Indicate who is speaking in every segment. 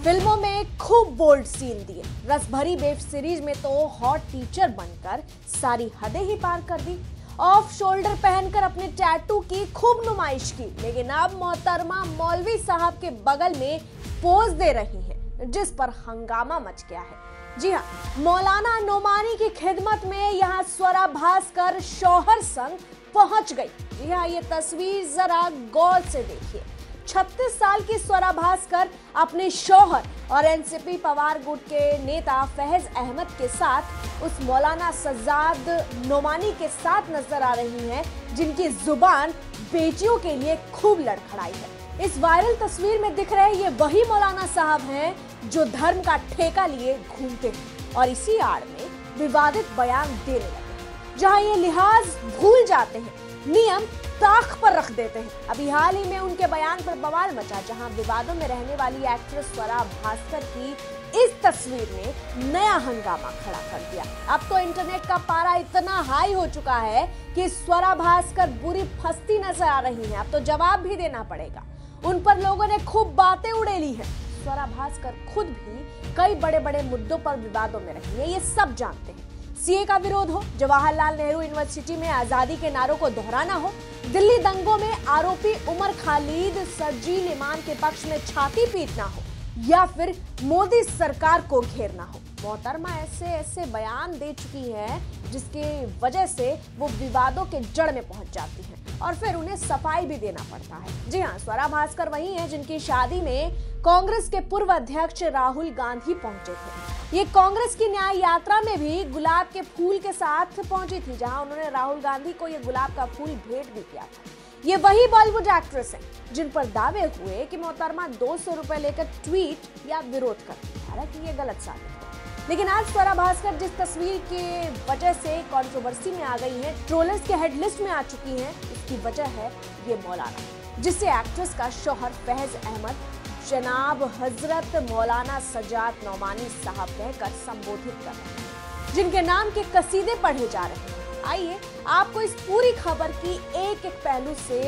Speaker 1: फिल्मों में खूब बोल्ड सीन दिए, रस भरी वेब सीरीज में तो हॉट टीचर बनकर सारी हदें ही पार कर दी। ऑफ शोल्डर पहनकर अपने टैटू की खूब नुमाइश की, लेकिन अब मोहतरमा मौलवी साहब के बगल में पोज दे रही हैं, जिस पर हंगामा मच गया है। जी हाँ, मौलाना नोमानी की खिदमत में यहाँ स्वरा भास्कर शौहर संग पहुंच गई। जी हाँ, ये तस्वीर जरा गौर से देखिए। 36 साल की स्वरा भास्कर अपने शौहर और एनसीपी पवार गुट के नेता फैज अहमद के साथ उस मौलाना सज्जाद नोमानी के साथ नजर आ रही हैं, जिनकी जुबान बेटियों के लिए खूब लड़खड़ाई है। इस वायरल तस्वीर में दिख रहे ये वही मौलाना साहब हैं जो धर्म का ठेका लिए घूमते हैं और इसी आड़ में विवादित बयान देने लगे, जहां ये लिहाज भूल जाते हैं, नियम ताक पर रख देते हैं। अभी हाल ही में उनके बयान पर बवाल मचा, जहां विवादों में रहने वाली एक्ट्रेस स्वरा भास्कर की इस तस्वीर ने नया हंगामा खड़ा कर दिया। अब तो इंटरनेट का पारा इतना हाई हो चुका है कि स्वरा भास्कर बुरी फंसती नजर आ रही हैं। अब तो जवाब भी देना पड़ेगा। उन पर लोगों ने खूब बातें उड़ेली हैं। स्वरा भास्कर खुद भी कई बड़े बड़े मुद्दों पर विवादों में रही है, ये सब जानते हैं। सीए का विरोध हो, जवाहरलाल नेहरू यूनिवर्सिटी में आजादी के नारों को दोहराना हो, दिल्ली दंगों में आरोपी उमर खालिद सरजील इमाम के पक्ष में छाती पीटना हो, या फिर मोदी सरकार को घेरना हो, मोहतरमा ऐसे ऐसे बयान दे चुकी है जिसकी वजह से वो विवादों के जड़ में पहुंच जाती हैं और फिर उन्हें सफाई भी देना पड़ता है। जी हाँ, स्वरा भास्कर वही हैं जिनकी शादी में कांग्रेस के पूर्व अध्यक्ष राहुल गांधी पहुंचे थे। ये कांग्रेस की न्याय यात्रा में भी गुलाब के फूल के साथ पहुंची थी, जहां उन्होंने राहुल गांधी को ये गुलाब का फूल भेंट भी किया था। ये वही बॉलीवुड एक्ट्रेस हैं जिन पर दावे हुए कि मोहतरमा 200 रुपए लेकर ट्वीट या विरोध करती, हालांकि ये गलत साबित हुआ। लेकिन आज स्वरा भास्कर जिस तस्वीर के वजह से कंट्रोवर्सी में आ गई है, ट्रोलर्स के हेडलिस्ट में आ चुकी हैं, इसकी वजह है ये मौलाना, जिसे एक्ट्रेस का शौहर फैज अहमद जनाब हजरत मौलाना सज्जाद नौमानी साहब कहकर संबोधित कर रहे हैं, जिनके नाम के कसीदे पढ़े जा रहे हैं। आइए आपको इस पूरी खबर की एक एक पहलू से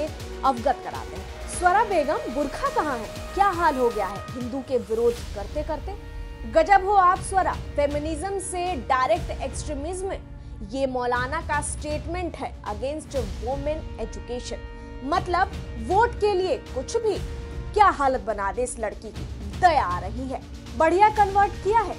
Speaker 1: अवगत कराते हैं। स्वरा बेगम, बुर्खा कहाँ है? क्या हाल हो गया है हिंदू के विरोध करते करते? गजब हो आप स्वरा, फेमिनिज्म से डायरेक्ट एक्सट्रीमिज्म। ये मौलाना का स्टेटमेंट है अगेंस्ट वुमेन एजुकेशन, मतलब वोट के लिए कुछ भी। क्या हालत बना दे इस लड़की की, दया आ रही है। बढ़िया कन्वर्ट किया है।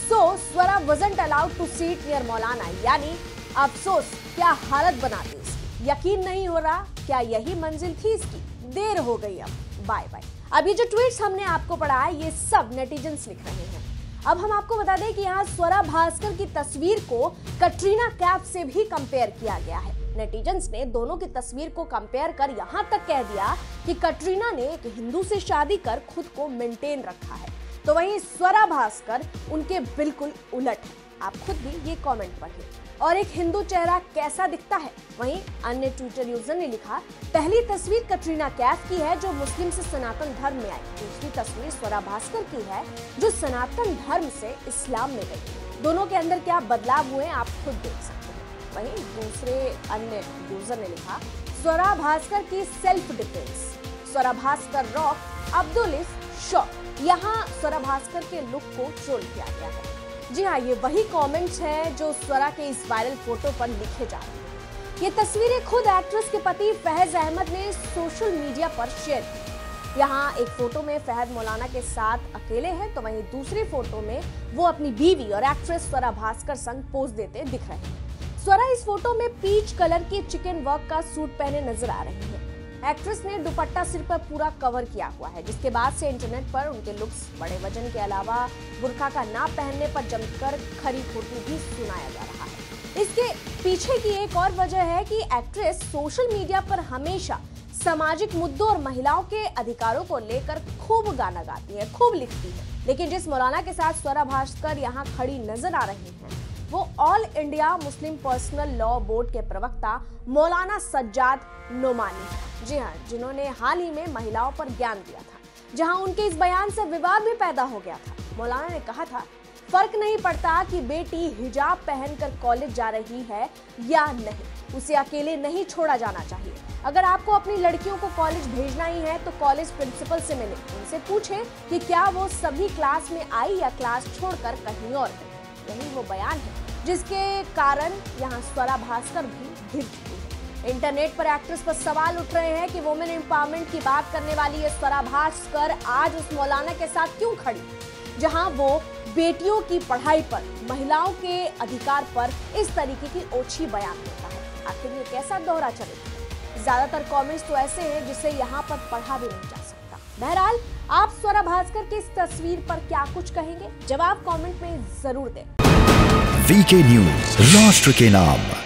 Speaker 1: सो स्वरा wasn't allowed to sit near मौलाना, यानी अफसोस, क्या हालत बना दी इसकी। यकीन नहीं हो रहा, क्या यही मंजिल थी इसकी? देर हो गई, अब बाय बाय। अब ये जो ट्वीट्स हमने आपको पढ़ा है, ये सब नेटिजन्स लिख रहे हैं। अब हम आपको बता दें कि यहाँ स्वरा भास्कर की तस्वीर को कटरीना कैफ से भी कंपेयर किया गया है। नेटिजन्स ने दोनों की तस्वीर को कंपेयर कर यहाँ तक कह दिया कि कटरीना ने एक हिंदू से शादी कर खुद को मेंटेन रखा है, तो वहीं स्वरा भास्कर उनके बिल्कुल उलट है। आप खुद भी ये कमेंट पढ़िए। और एक हिंदू चेहरा कैसा दिखता है? वहीं अन्य ट्विटर यूजर ने लिखा, पहली तस्वीर कटरीना कैफ की है जो मुस्लिम से सनातन धर्म में आई, दूसरी तस्वीर स्वरा भास्कर की है जो सनातन धर्म से इस्लाम में गई। दोनों के अंदर क्या बदलाव हुए आप खुद देख सकते हैं। वहीं दूसरे अन्य यूजर ने लिखा, स्वरा भास्कर की self defence, Swara Bhaskar rock, Abdul is shock. यहाँ स्वरा भास्कर के लुक को ट्रोल किया गया है। जी हाँ, ये वही कमेंट्स हैं जो स्वरा के इस वायरल फोटो पर लिखे जा रहे हैं। ये तस्वीरें खुद एक्ट्रेस के पति फैज अहमद ने सोशल मीडिया पर शेयर की। यहाँ एक फोटो में फहद मौलाना के साथ अकेले हैं, तो वहीं दूसरी फोटो में वो अपनी बीवी और एक्ट्रेस स्वरा भास्कर संग पोज देते दिख रहे हैं। स्वरा इस फोटो में पीच कलर की चिकन वर्क का सूट पहने नजर आ रही है। एक्ट्रेस ने दुपट्टा सिर पर पूरा कवर किया हुआ है, जिसके बाद से इंटरनेट पर उनके लुक्स, बड़े वजन के अलावा बुर्का का ना पहनने पर जमकर खरी खोटी भी सुनाया जा रहा है। इसके पीछे की एक और वजह है कि एक्ट्रेस सोशल मीडिया पर हमेशा सामाजिक मुद्दों और महिलाओं के अधिकारों को लेकर खूब गाना गाती है, खूब लिखती है। लेकिन जिस मौलाना के साथ स्वरा भास्कर यहाँ खड़ी नजर आ रही है, वो all India Muslim personal law board के प्रवक्ता मौलाना सज्जाद नोमानी है। जी हाँ, जिन्होंने हाल ही में महिलाओं पर ज्ञान दिया था, जहां उनके इस बयान से विवाद भी पैदा हो गया था। मौलाना ने कहा था, फर्क नहीं पड़ता कि बेटी हिजाब पहनकर कॉलेज जा रही है या नहीं, उसे अकेले नहीं छोड़ा जाना चाहिए। अगर आपको अपनी लड़कियों को कॉलेज भेजना ही है तो कॉलेज प्रिंसिपल से मिले, उनसे पूछें कि क्या वो सभी क्लास में आई या क्लास छोड़कर कहीं और गई। यही वो बयान है जिसके कारण यहाँ स्वरा भास्कर भी गिर चुकी है। इंटरनेट पर एक्ट्रेस पर सवाल उठ रहे हैं कि वुमेन एम्पावरमेंट की बात करने वाली ये स्वरा भास्कर आज उस मौलाना के साथ क्यों खड़ी, जहां वो बेटियों की पढ़ाई पर, महिलाओं के अधिकार पर इस तरीके की ओछी बयान देता है। आखिर ये कैसा दोहरा चरित्र? ज्यादातर कमेंट्स तो ऐसे हैं जिसे यहाँ पर पढ़ा भी नहीं जा सकता। बहरहाल आप स्वरा भास्कर की इस तस्वीर पर क्या कुछ कहेंगे? जवाब कमेंट में जरूर दें।
Speaker 2: वीके न्यूज, राष्ट्र के नाम।